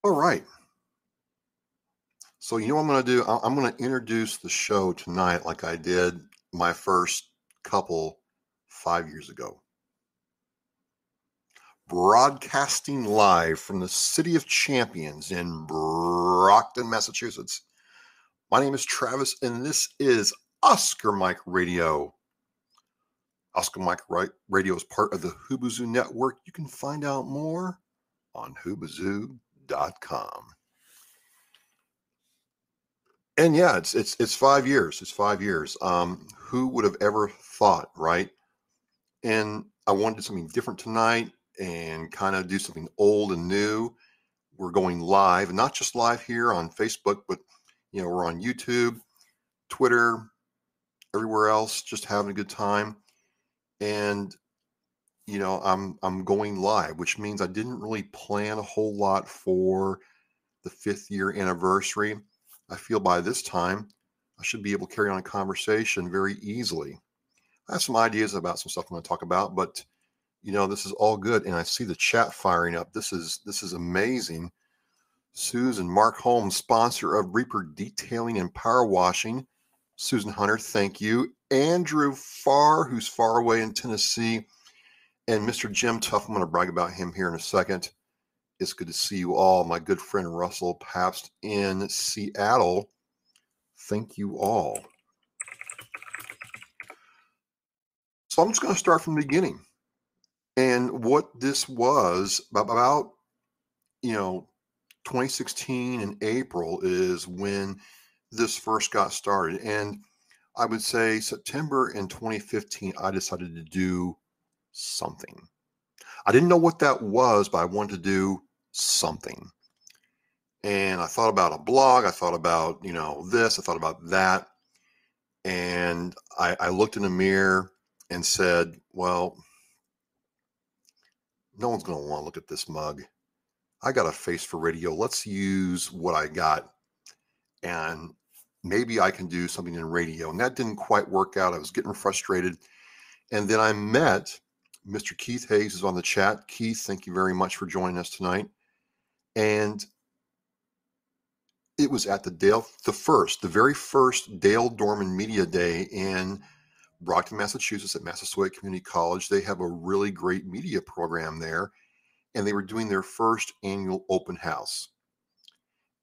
All right. So, you know what I'm going to do? I'm going to introduce the show tonight like I did my first couple 5 years ago. Broadcasting live from the City of Champions in Brockton, Massachusetts. My name is Travis, and this is Oscar Mike Radio. Oscar Mike Radio is part of the Hoobazoo Network. You can find out more on hoobazoo.com. And yeah, it's 5 years. It's 5 years. Who would have ever thought, right? And I wanted to do something different tonight and kind of do something old and new. We're going live, not just live here on Facebook, but we're on YouTube, Twitter, everywhere else, just having a good time. And I'm going live, which means I didn't really plan a whole lot for the 5th year anniversary. I feel by this time I should be able to carry on a conversation very easily. I have some ideas about some stuff I'm going to talk about, but this is all good. And I see the chat firing up. This is amazing. Susan Mark Holmes, sponsor of Reaper Detailing and Power Washing. Susan Hunter, thank you. Andrew Farr, who's far away in Tennessee, and Mr. Jim Tuff. I'm going to brag about him here in a second. It's good to see you all. My good friend Russell Pabst in Seattle. Thank you all. So I'm just going to start from the beginning. And what this was about, 2016 in April is when this first got started. And I would say September in 2015, I decided to do something. I didn't know what that was, but I wanted to do something. And I thought about a blog. I thought about, this. I thought about that. And I looked in the mirror and said, well, no one's going to want to look at this mug. I got a face for radio. Let's use what I got. And maybe I can do something in radio. And that didn't quite work out. I was getting frustrated. And then I met Mr. Keith Hayes, who's on the chat. Keith, thank you very much for joining us tonight. And it was at the very first Dale Dorman Media Day in Brockton, Massachusetts at Massasoit Community College. They have a really great media program there, and they were doing their first annual open house.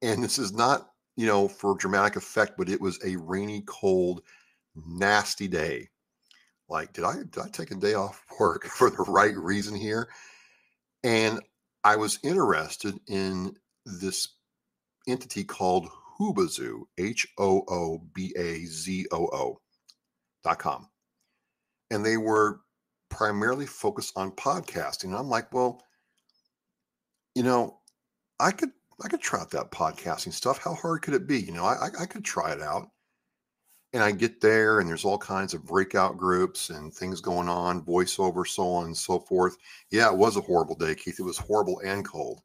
And this is not, for dramatic effect, but it was a rainy, cold, nasty day. Like, did I take a day off work for the right reason here? And I was interested in this entity called Hoobazoo, HOOBAZOO.com. And they were primarily focused on podcasting. And I'm like, well, I could try out that podcasting stuff. How hard could it be? I could try it out. And I get there and there's all kinds of breakout groups and things going on, voiceover, so on and so forth. Yeah, it was a horrible day, Keith. It was horrible and cold.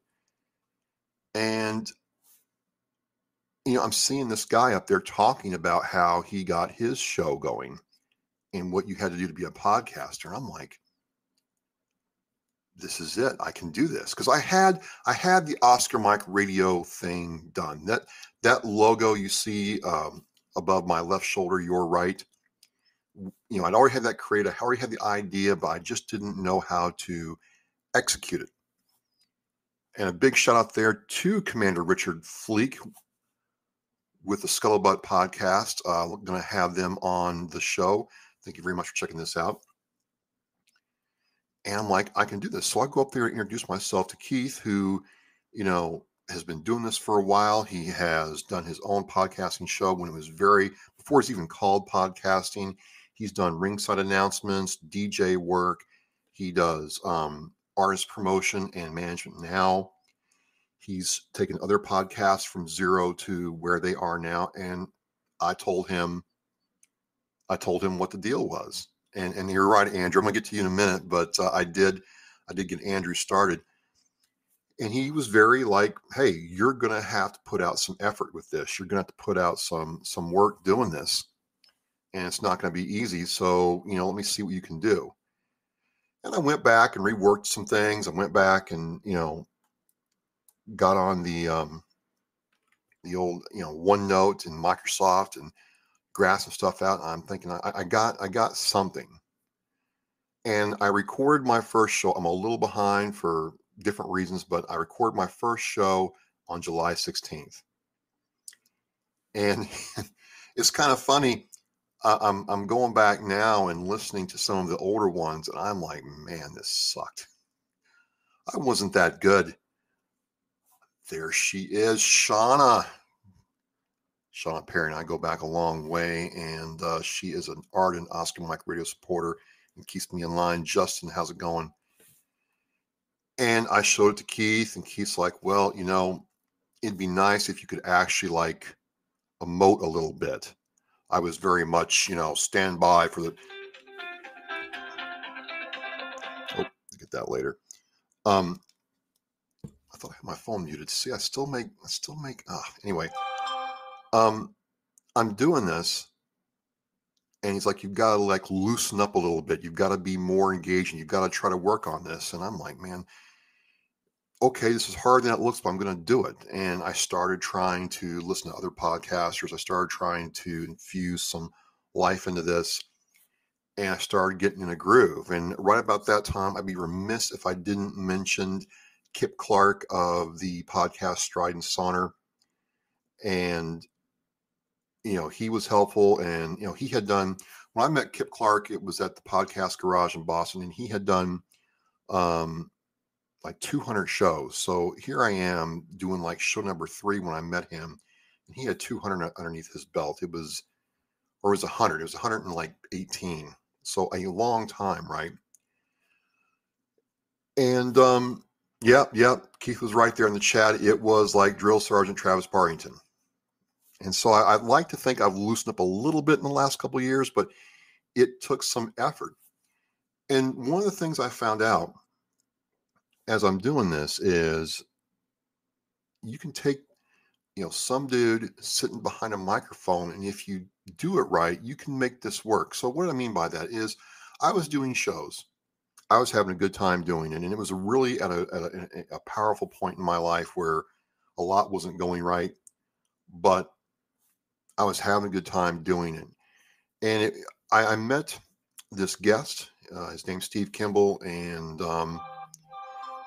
And, I'm seeing this guy up there talking about how he got his show going and what you had to do to be a podcaster. I'm like, this is it. I can do this. Because I had the Oscar Mike Radio thing done. That logo you see above my left shoulder, your right, I'd already had that created. I already had the idea, but I just didn't know how to execute it. And a big shout out there to Commander Richard Fleek with the Scuttlebutt podcast. We're going to have them on the show. Thank you very much for checking this out. And I'm like, I can do this. So I go up there and introduce myself to Keith, who, has been doing this for a while. He has done his own podcasting show when it was before it's even called podcasting. He's done ringside announcements, DJ work. He does artist promotion and management now. He's taken other podcasts from zero to where they are now. And I told him what the deal was. And you're right, Andrew. I'm gonna get to you in a minute, but I did get Andrew started. And he was very like, hey, you're going to have to put out some effort with this. You're going to have to put out some work doing this. And it's not going to be easy. So, let me see what you can do. And I went back and reworked some things. I went back and, got on the old, OneNote and Microsoft and graphed some stuff out. And I'm thinking I got something. And I recorded my first show. I'm a little behind for different reasons, but I recorded my first show on July 16th. And it's kind of funny. I'm going back now and listening to some of the older ones, and I'm like, man, this sucked. I wasn't that good. There she is, Shauna. Shauna Perry and I go back a long way, and she is an ardent Oscar Mike radio supporter and keeps me in line. Justin, how's it going? And I showed it to Keith, and Keith's like, well, it'd be nice if you could actually like emote a little bit. I was very much, stand by for the. Oh, get that later. I thought I had my phone muted. See, I still make. Anyway, I'm doing this, and he's like, you've got to like loosen up a little bit. You've got to be more engaging. You've got to try to work on this. And I'm like, man, okay, this is harder than it looks, but I'm going to do it. And I started trying to listen to other podcasters. I started trying to infuse some life into this, and I started getting in a groove. And right about that time, I'd be remiss if I didn't mention Kip Clark of the podcast Stride and Saunter. And, he was helpful. And, he had done, when I met Kip Clark, it was at the Podcast Garage in Boston, and he had done like 200 shows. So here I am doing like show number 3 when I met him, and he had 200 underneath his belt. It was 100. It was 118. So a long time, right? And yep. Keith was right there in the chat. It was like Drill Sergeant Travis Barrington. And so I'd like to think I've loosened up a little bit in the last couple of years, but it took some effort. And one of the things I found out as I'm doing this is you can take, some dude sitting behind a microphone, and if you do it right, you can make this work. So what I mean by that is I was doing shows. I was having a good time doing it. And it was really at a powerful point in my life where a lot wasn't going right, but I was having a good time doing it. And I met this guest, his name's Steve Kimball, and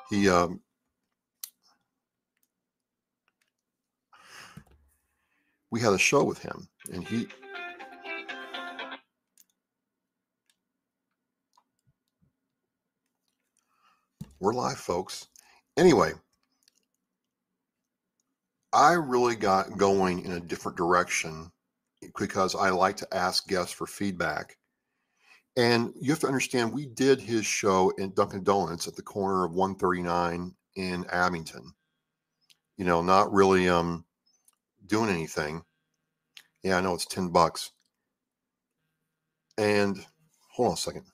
he, we had a show with him, and we're live, folks. Anyway, I really got going in a different direction because I like to ask guests for feedback. And you have to understand, we did his show in Dunkin' Donuts at the corner of 139 in Abington. Not really doing anything. Yeah, I know it's $10. And hold on a second.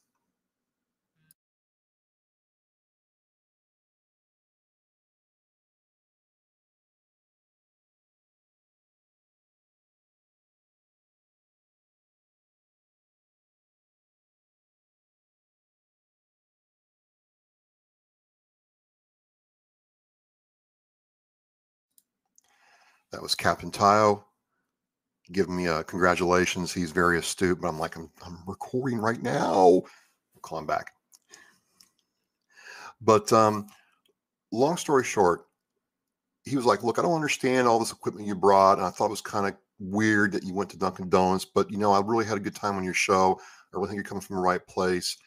That was Captain Tayo giving me congratulations. He's very astute, but I'm like, I'm recording right now. I'll call him back. But long story short, he was like, look, I don't understand all this equipment you brought. And I thought it was kind of weird that you went to Dunkin' Donuts, but I really had a good time on your show. I really think you're coming from the right place.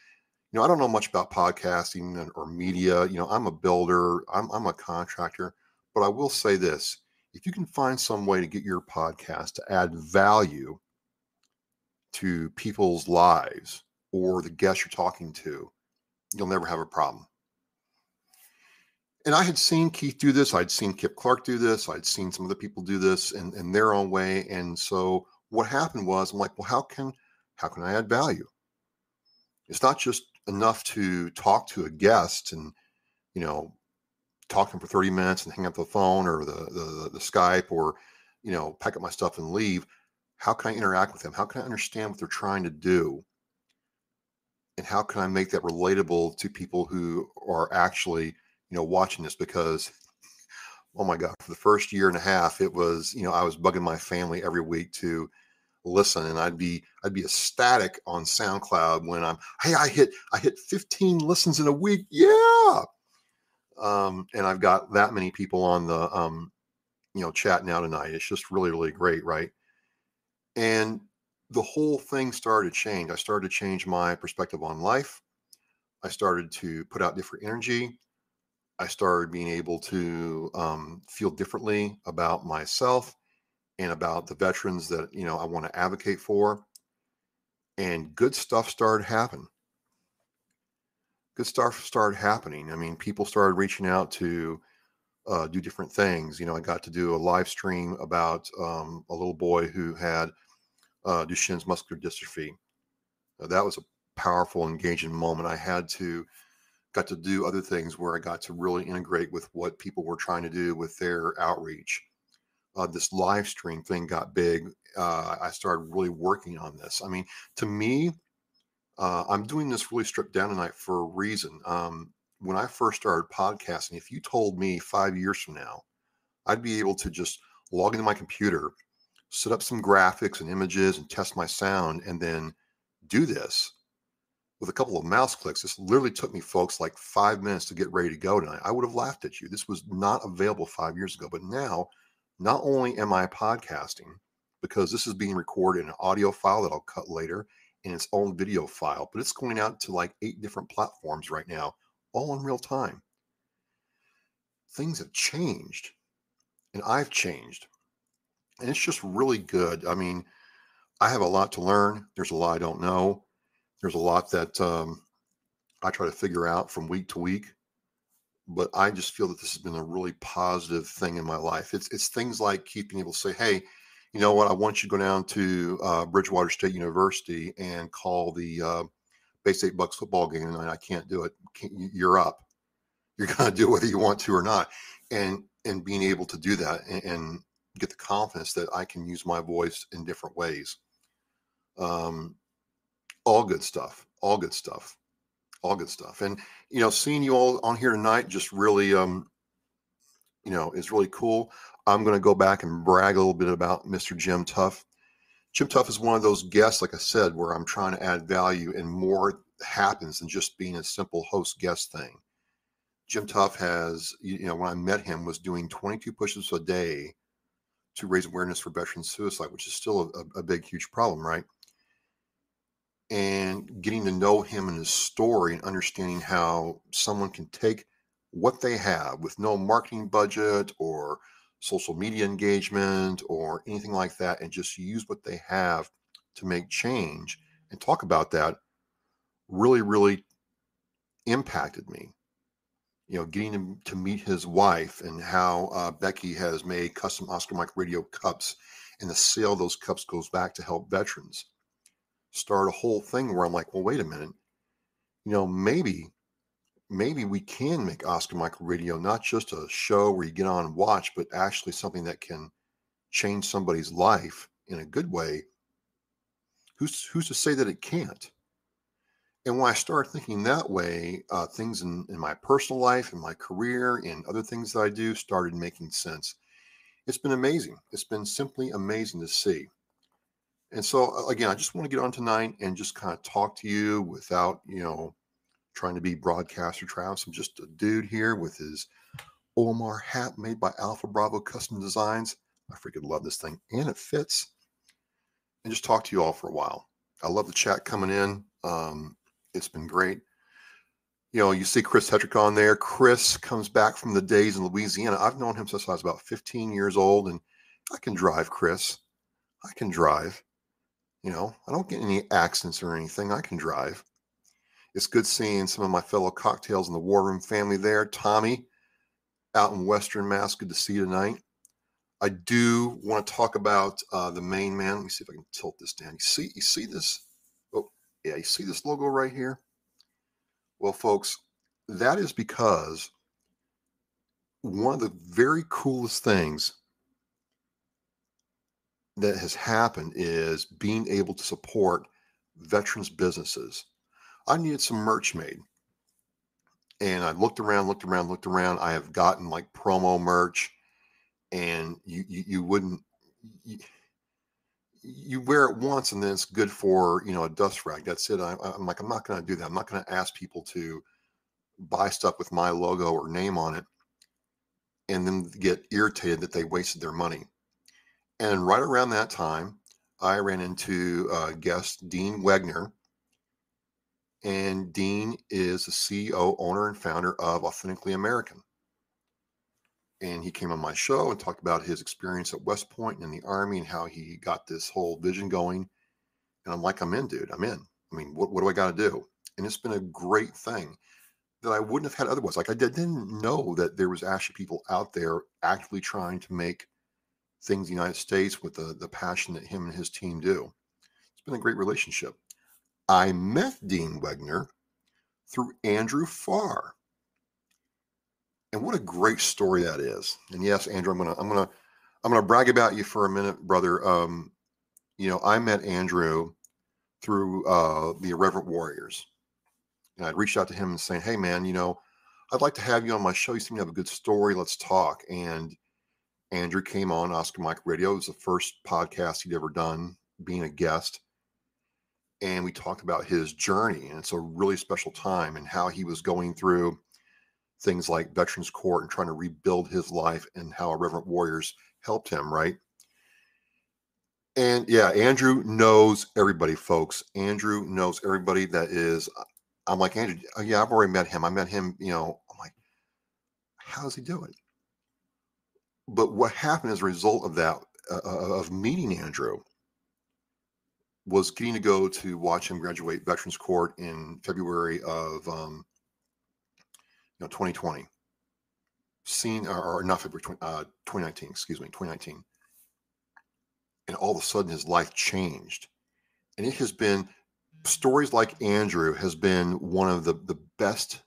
I don't know much about podcasting or media. I'm a builder, I'm a contractor, but I will say this: if you can find some way to get your podcast to add value to people's lives or the guests you're talking to, you'll never have a problem. And I had seen Keith do this. I'd seen Kip Clark do this. I'd seen some other people do this in their own way. And so what happened was, I'm like, well, how can I add value? It's not just enough to talk to a guest and, talk to them for 30 minutes and hang up the phone or the Skype or, pack up my stuff and leave. How can I interact with them? How can I understand what they're trying to do? And how can I make that relatable to people who are actually, watching this? Because Oh my God, for the first year and a half, it was, I was bugging my family every week to listen, and I'd be ecstatic on SoundCloud when hey, I hit 15 listens in a week. Yeah. And I've got that many people on the chat now tonight. It's just really, really great, right? And the whole thing started to change. I started to change my perspective on life. I started to put out different energy. I started being able to feel differently about myself and about the veterans that I want to advocate for. And good stuff started happening. Good stuff started happening. I mean, people started reaching out to do different things. I got to do a live stream about a little boy who had Duchenne's muscular dystrophy. That was a powerful, engaging moment. Got to do other things where I got to really integrate with what people were trying to do with their outreach. This live stream thing got big. I started really working on this. I mean, to me, I'm doing this really stripped down tonight for a reason. When I first started podcasting, if you told me 5 years from now, I'd be able to just log into my computer, set up some graphics and images and test my sound, and then do this with a couple of mouse clicks. This literally took me, folks, like 5 minutes to get ready to go tonight. I would have laughed at you. This was not available 5 years ago. But now, not only am I podcasting, because this is being recorded in an audio file that I'll cut later in its own video file, but it's going out to like 8 different platforms right now, all in real time. Things have changed, and I've changed. And it's just really good. I mean, I have a lot to learn. There's a lot I don't know. There's a lot that I try to figure out from week to week. But I just feel that this has been a really positive thing in my life. It's things like keeping able to say, hey, you know what? I want you to go down to Bridgewater State University and call the Bay State Bucks football game tonight. I can't do it. You're up. You're going to do it whether you want to or not. And being able to do that and get the confidence that I can use my voice in different ways. All good stuff. All good stuff. All good stuff. And seeing you all on here tonight just really is really cool. I'm going to go back and brag a little bit about Mr. Jim Tuff. Jim Tuff is one of those guests, like I said, where I'm trying to add value and more happens than just being a simple host guest thing. Jim Tuff has, when I met him, was doing 22 push-ups a day to raise awareness for veteran suicide, which is still a big, huge problem, right? And getting to know him and his story and understanding how someone can take what they have with no marketing budget or social media engagement or anything like that and just use what they have to make change and talk about that really, really impacted me. Getting him to meet his wife and how Becky has made custom Oscar Mike Radio cups, and the sale of those cups goes back to help veterans. Start a whole thing where I'm like, well, wait a minute, maybe we can make Oscar Michael Radio not just a show where you get on and watch, but actually something that can change somebody's life in a good way. Who's to say that it can't? And when I started thinking that way, things in my personal life, in my career, and other things that I do started making sense. It's been amazing. It's been simply amazing to see. And so, again, I just want to get on tonight and just kind of talk to you without, trying to be broadcaster Travis. I'm just a dude here with his Omar hat made by Alpha Bravo Custom Designs. I freaking love this thing, and it fits. And just talk to you all for a while. I love the chat coming in. It's been great. You see Chris Hetrick on there. Chris comes back from the days in Louisiana. I've known him since I was about 15 years old, and I can drive, Chris. I can drive. I don't get any accidents or anything. I can drive. It's good seeing some of my fellow cocktails in the War Room family there. Tommy, out in Western Mass, good to see you tonight. I do want to talk about the main man. Let me see if I can tilt this down. You see this? Oh, yeah, you see this logo right here? Well, folks, that is because one of the very coolest things that has happened is being able to support veterans businesses. I needed some merch made. And I looked around. I have gotten like promo merch and you wouldn't. You, you wear it once and then it's good for, a dust rag. That's it. I'm like, I'm not going to do that. I'm not going to ask people to buy stuff with my logo or name on it and then get irritated that they wasted their money. And right around that time, I ran into guest Dean Wegner. And Dean is the CEO, owner, and founder of Authentically American. And he came on my show and talked about his experience at West Point and in the Army and how he got this whole vision going. And I'm like, I'm in, dude. I'm in. I mean, what do I got to do? And it's been a great thing that I wouldn't have had otherwise. Like, I didn't know that there was actually people out there actively trying to make things in the United States with the passion that him and his team do. It's been a great relationship. I met Dean Wegner through Andrew Farr. And what a great story that is. And yes, Andrew, I'm gonna brag about you for a minute, brother. I met Andrew through the Irreverent Warriors. And I'd reached out to him and saying, hey man, I'd like to have you on my show. You seem to have a good story. Let's talk. And Andrew came on Oscar Mike Radio. It was the first podcast he'd ever done, being a guest. And we talked about his journey. And it's a really special time and how he was going through things like Veterans Court and trying to rebuild his life and how Irreverent Warriors helped him, right? And yeah, Andrew knows everybody, folks. Andrew knows everybody that is. I'm like, Andrew, yeah, I've already met him. I met him, I'm like, how does he do it? But what happened as a result of that, of meeting Andrew, was getting to go to watch him graduate Veterans Court in February of 2020. Or not February 2019, excuse me, 2019. And all of a sudden his life changed. And it has been, stories like Andrew has been one of the best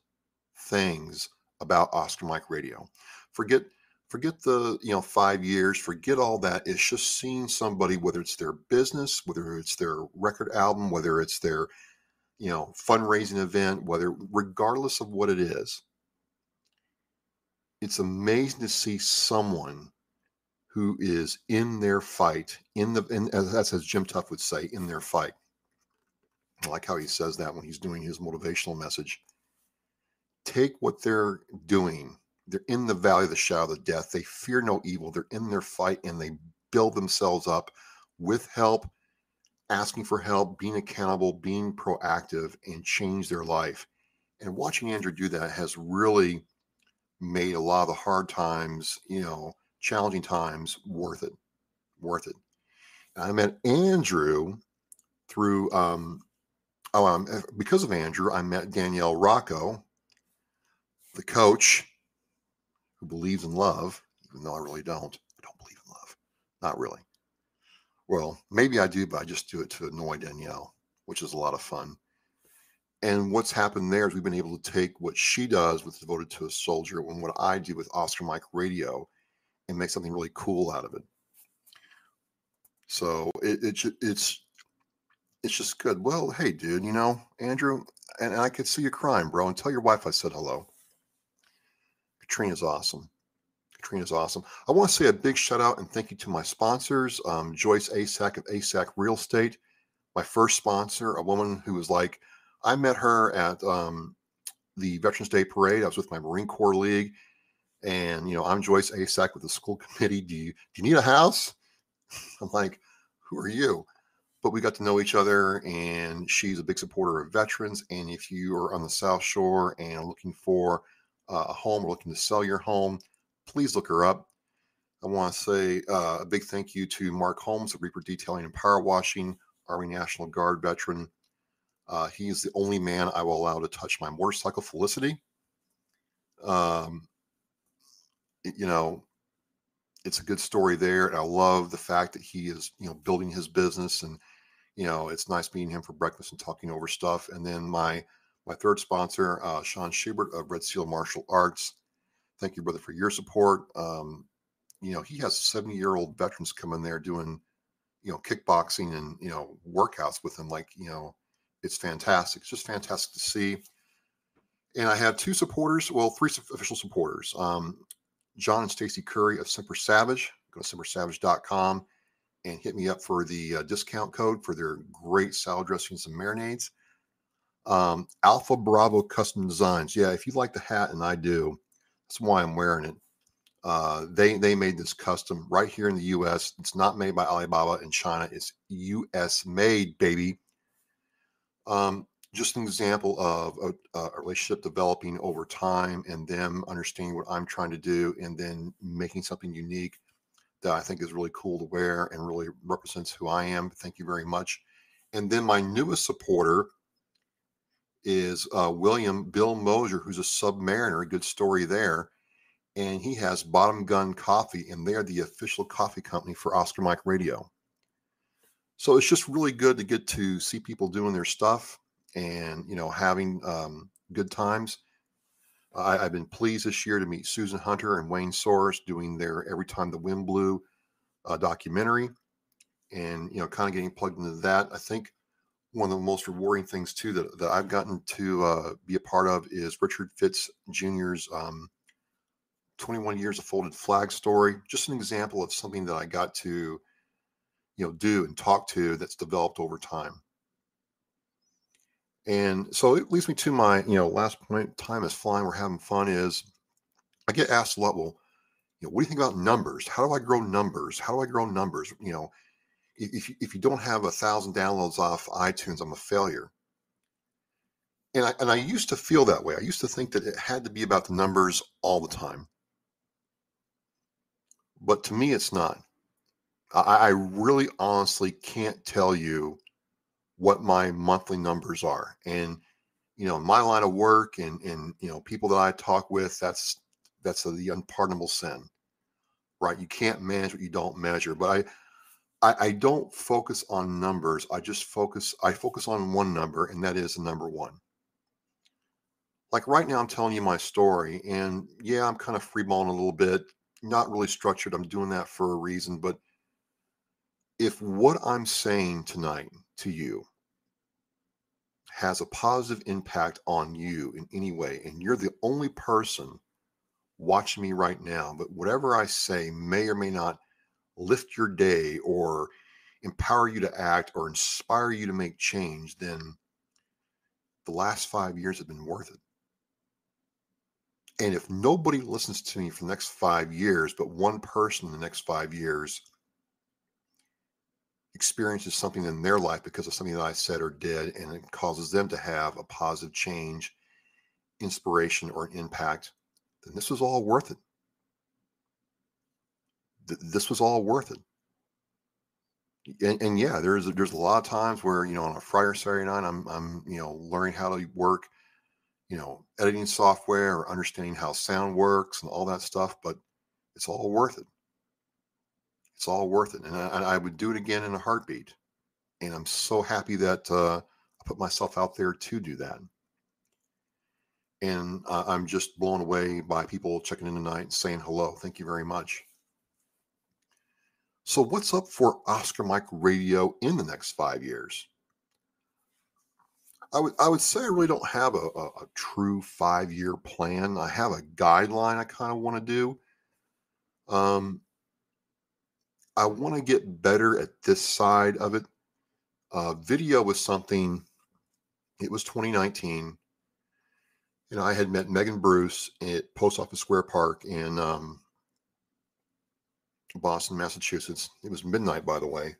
things about Oscar Mike Radio. Forget the 5 years, forget all that. It's just seeing somebody, whether it's their business, whether it's their record album, whether it's their fundraising event, regardless of what it is, it's amazing to see someone who is in their fight, as Jim Tuff would say, in their fight. I like how he says that when he's doing his motivational message. Take what they're doing. They're in the valley of the shadow of death. They fear no evil. They're in their fight and they build themselves up with help, asking for help, being accountable, being proactive, and change their life. And watching Andrew do that has really made a lot of the hard times, challenging times worth it. And I met Andrew through, because of Andrew, I met Danielle Rocco, the coach who believes in love, even though I really don't. I don't believe in love. Not really. Well, maybe I do, but I just do it to annoy Danielle, which is a lot of fun. And what's happened there is we've been able to take what she does with Devoted to a Soldier and what I do with Oscar Mike Radio and make something really cool out of it. So it's just good. Well, hey, dude, Andrew, and I could see you crying, bro, and tell your wife I said hello. Katrina's awesome. I want to say a big shout out and thank you to my sponsors, Joyce Asack of Asack Real Estate, my first sponsor, a woman who was like, I met her at the Veterans Day Parade. I was with my Marine Corps League, and I'm Joyce Asack with the school committee. Do you need a house? I'm like, who are you? But we got to know each other, and she's a big supporter of veterans. And if you are on the South Shore and are looking for a home or looking to sell your home, please look her up. I want to say a big thank you to Mark Holmes of Reaper Detailing and Power Washing, Army National Guard veteran. He's the only man I will allow to touch my motorcycle, Felicity. It's a good story there. And I love the fact that he is, building his business, and, it's nice meeting him for breakfast and talking over stuff. And then my third sponsor, Sean Schubert of Red Seal Martial Arts. Thank you, brother, for your support. He has 70-year-old veterans come in there doing, kickboxing and, workouts with him. Like, it's fantastic. It's just fantastic to see. And I have two supporters, well, three official supporters. John and Stacy Curry of Semper Savage. Go to sempersavage.com and hit me up for the discount code for their great salad dressings and marinades. Alpha Bravo Custom Designs. Yeah, if you like the hat, and I do, that's why I'm wearing it. They made this custom right here in the U.S. It's not made by Alibaba in China. It's U.S. made, baby. Just an example of a relationship developing over time and them understanding what I'm trying to do and then making something unique that I think is really cool to wear and really represents who I am. Thank you very much. And then my newest supporter is William Bill Mosier, who's a Submariner. Good story there. And he has Bottom Gun Coffee, and they're the official coffee company for Oscar Mike Radio. So it's just really good to get to see people doing their stuff and, having good times. I've been pleased this year to meet Susan Hunter and Wayne Soros doing their Every Time the Wind Blew documentary, and, kind of getting plugged into that. I think one of the most rewarding things too that I've gotten to be a part of is Richard Fitz Jr.'s 21 Years of Folded Flag story. Just an example of something that I got to, do and talk to that's developed over time. And so it leads me to my, last point. Time is flying. We're having fun. Is I get asked a lot, well, what do you think about numbers? How do I grow numbers? How do I grow numbers? If you don't have 1,000 downloads off iTunes, I'm a failure. And I used to feel that way. I used to think that it had to be about the numbers all the time. But to me, it's not. I really honestly can't tell you what my monthly numbers are. And, my line of work and people that I talk with, that's the unpardonable sin, right? You can't manage what you don't measure. But I don't focus on numbers. I focus on one number, and that is the number one. Like right now, I'm telling you my story, and yeah, I'm kind of freeballing a little bit, not really structured. I'm doing that for a reason. But if what I'm saying tonight to you has a positive impact on you in any way, and you're the only person watching me right now, but whatever I say may or may not lift your day or empower you to act or inspire you to make change, then the last 5 years have been worth it. And if nobody listens to me for the next 5 years, but one person in the next 5 years experiences something in their life because of something that I said or did, and it causes them to have a positive change, inspiration, or an impact, then this was all worth it. This was all worth it. And yeah, there's a lot of times where, on a Friday or Saturday night, I'm learning how to work, editing software or understanding how sound works and all that stuff, but it's all worth it. It's all worth it. And I would do it again in a heartbeat. And I'm so happy that I put myself out there to do that. And I'm just blown away by people checking in tonight and saying hello. Thank you very much. So what's up for Oscar Mike Radio in the next 5 years? I would say I really don't have a true 5-year plan. I have a guideline I kind of want to do. I want to get better at this side of it. Video was something, it was 2019. I had met Megan Bruce at Post Office Square Park in Boston, Massachusetts. It was midnight, by the way.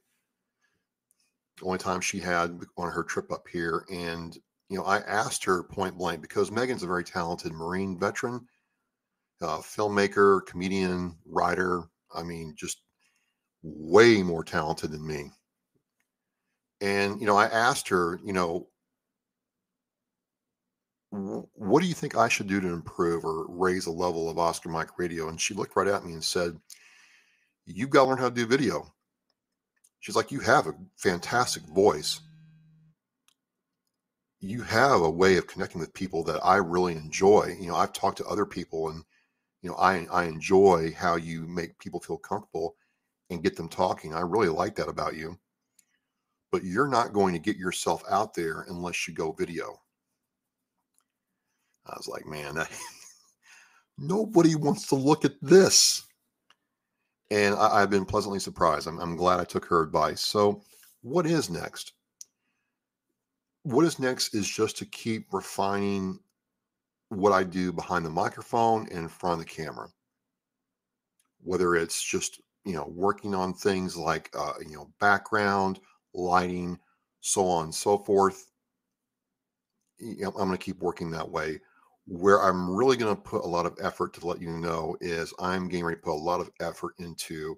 The only time she had on her trip up here. And, I asked her point blank, because Megan's a very talented Marine veteran, filmmaker, comedian, writer. I mean, just way more talented than me. And, I asked her, what do you think I should do to improve or raise the level of Oscar Mike Radio? And she looked right at me and said, you've got to learn how to do video. She's like, you have a fantastic voice. You have a way of connecting with people that I really enjoy. I've talked to other people, and, I enjoy how you make people feel comfortable and get them talking. I really like that about you. But you're not going to get yourself out there unless you go video. I was like, man, Nobody wants to look at this. And I've been pleasantly surprised. I'm glad I took her advice. So, what is next? What is next is just to keep refining what I do behind the microphone and in front of the camera. Whether it's just, working on things like, background, lighting, so on and so forth. I'm going to keep working that way. Where I'm really going to put a lot of effort to let you know is I'm getting ready to put a lot of effort into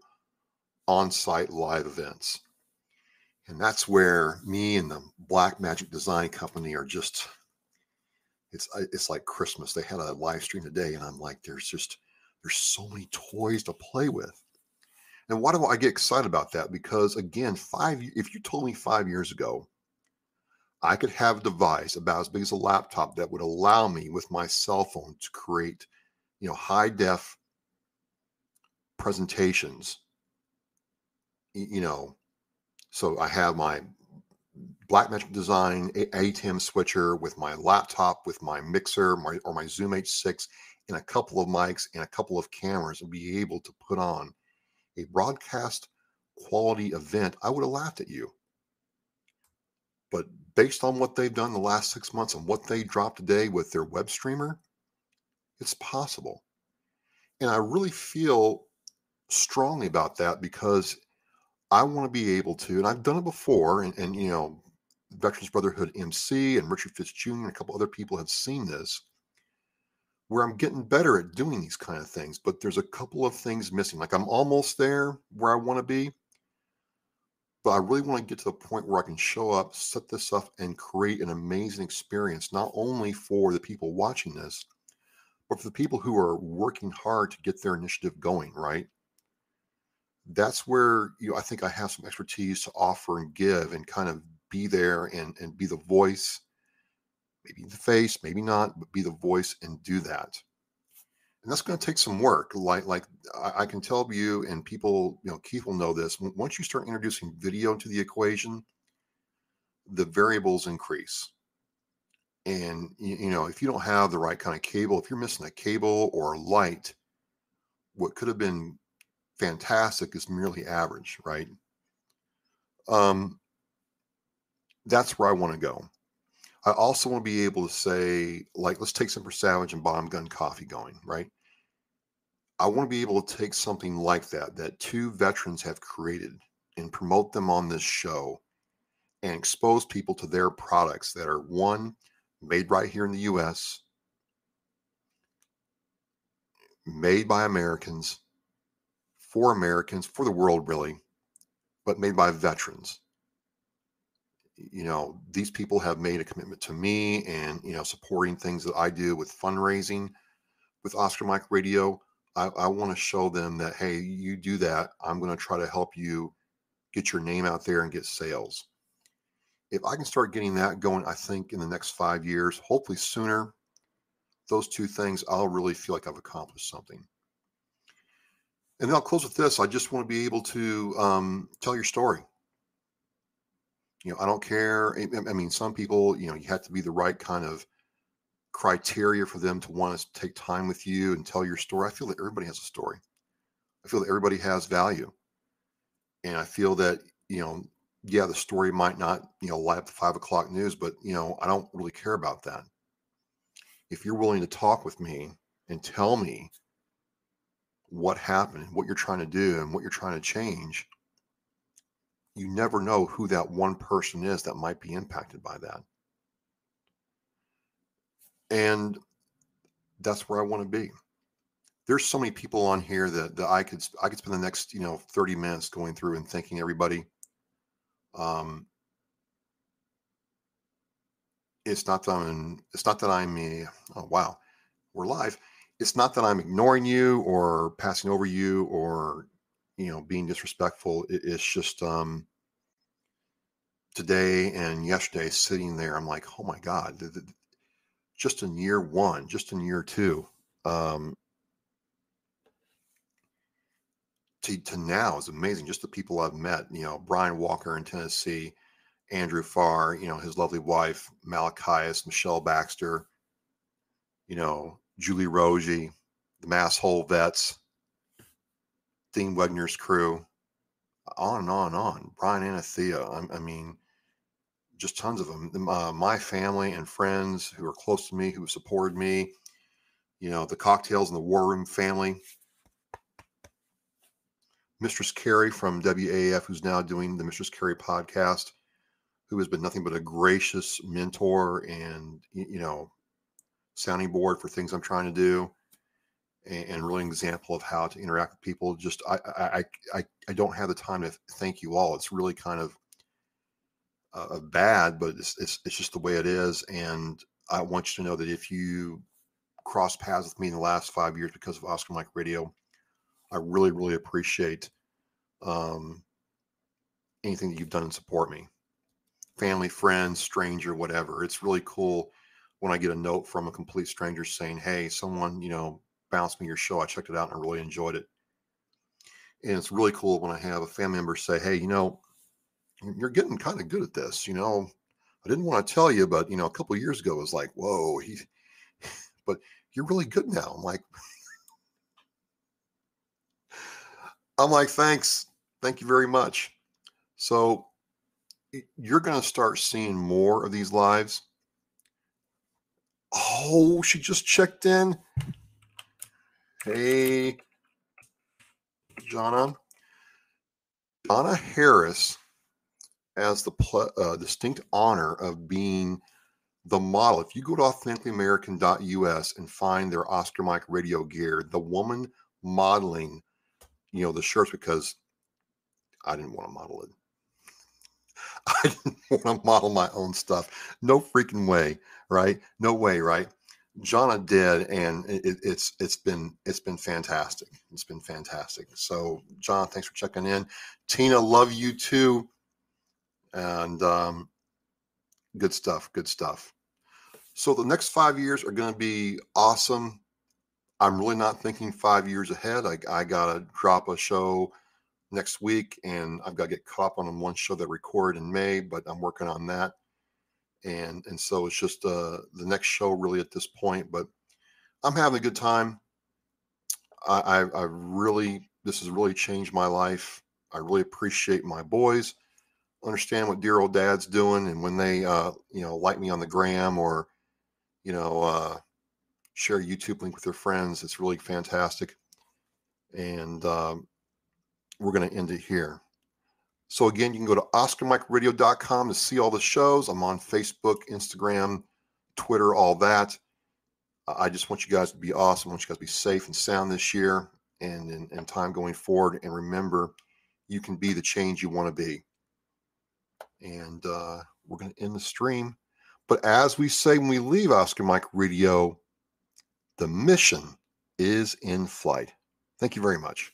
on-site live events. And that's where me and the Black Magic Design Company are just, it's like Christmas. They had a live stream today, and I'm like, there's so many toys to play with. And why do I get excited about that? Because again, if you told me 5 years ago, I could have a device about as big as a laptop that would allow me with my cell phone to create, high def presentations, you know, so I have my Blackmagic Design ATEM switcher with my laptop, with my mixer, or my Zoom H6, and a couple of mics and a couple of cameras, and be able to put on a broadcast quality event. I would have laughed at you. But based on what they've done the last 6 months and what they dropped today with their web streamer, it's possible. And I really feel strongly about that because I want to be able to, and I've done it before, and Veterans Brotherhood MC and Richard Fitz Jr. and a couple other people have seen this, where I'm getting better at doing these kind of things, but there's a couple of things missing. Like I'm almost there where I want to be, but I really want to get to the point where I can show up, set this up, and create an amazing experience, not only for the people watching this, but for the people who are working hard to get their initiative going, right? That's where I think I have some expertise to offer and give and kind of be there and be the voice, maybe the face, maybe not, but be the voice and do that. And that's going to take some work. Like I can tell you, and people, Keith will know this. Once you start introducing video into the equation, the variables increase. And if you don't have the right kind of cable, if you're missing a cable or a light, what could have been fantastic is merely average, right? That's where I want to go. I also want to be able to say, like, let's take Semper Savage and Bottom Gun Coffee going, right? I want to be able to take something like that two veterans have created, and promote them on this show and expose people to their products that are, one, made right here in the US, made by Americans, for the world really, but made by veterans. These people have made a commitment to me and, supporting things that I do with fundraising with Oscar Mike Radio. I want to show them that, hey, you do that, I'm going to try to help you get your name out there and get sales. If I can start getting that going, I think in the next 5 years, hopefully sooner, those two things, I'll really feel like I've accomplished something. And then I'll close with this. I just want to be able to tell your story. I don't care. I mean, some people, you have to be the right kind of criteria for them to want to take time with you and tell your story. I feel that everybody has a story. I feel that everybody has value. And I feel that, yeah, the story might not, light up the 5 o'clock news, but, I don't really care about that. If you're willing to talk with me and tell me what happened, what you're trying to do, and what you're trying to change, you never know who that one person is that might be impacted by that. And that's where I want to be. There's so many people on here that I could spend the next 30 minutes going through and thanking everybody. It's not that I'm oh wow, we're live. It's not that I'm ignoring you or passing over you or being disrespectful. It's just today and yesterday sitting there, I'm like, oh my God, just in year one, just in year two, to now is amazing. Just the people I've met, Brian Walker in Tennessee, Andrew Farr, his lovely wife, Malachias, Michelle Baxter, Julie Rogie, the Mass Hole vets, Dean Wegner's crew, on and on and on. Brian Anathea. I mean, just tons of them. My family and friends who are close to me, who supported me, the Cocktails in the War Room family. Mistress Carrie from WAAF, who's now doing the Mistress Carrie podcast, who has been nothing but a gracious mentor and, sounding board for things I'm trying to do, and really an example of how to interact with people. Just, I don't have the time to thank you all. It's really kind of bad, but it's just the way it is. And I want you to know that if you cross paths with me in the last 5 years because of Oscar Mike Radio, I really, really appreciate anything that you've done to support me. Family, friends, stranger, whatever. It's really cool when I get a note from a complete stranger saying, hey, someone, bounced me your show. I checked it out and I really enjoyed it. And it's really cool when I have a family member say, hey, you're getting kind of good at this. I didn't want to tell you, but, a couple of years ago it was like, whoa, but you're really good now. I'm like, thanks. Thank you very much. So you're going to start seeing more of these lives. Oh, she just checked in. Hey, Jonna Harris has the distinct honor of being the model. If you go to authenticallyamerican.us and find their Oscar Mike Radio gear, the woman modeling, the shirts, because I didn't want to model it. I didn't want to model my own stuff. No freaking way, right? No way, right? Jonna did, and it's been fantastic. It's been fantastic. So, John, thanks for checking in. Tina, love you too. And good stuff. Good stuff. So the next 5 years are going to be awesome. I'm really not thinking 5 years ahead. I got to drop a show next week, and I've got to get caught up on one show that I recorded in May, but I'm working on that. And so it's just the next show really at this point, but I'm having a good time. This has really changed my life. I really appreciate my boys, understand what dear old dad's doing. And when they, like me on the gram or, share a YouTube link with their friends, it's really fantastic. And we're going to end it here. So again, you can go to OscarMikeRadio.com to see all the shows. I'm on Facebook, Instagram, Twitter, all that. I just want you guys to be awesome. I want you guys to be safe and sound this year and in time going forward. And remember, you can be the change you want to be. And we're going to end the stream. But as we say when we leave Oscar Mike Radio, the mission is in flight. Thank you very much.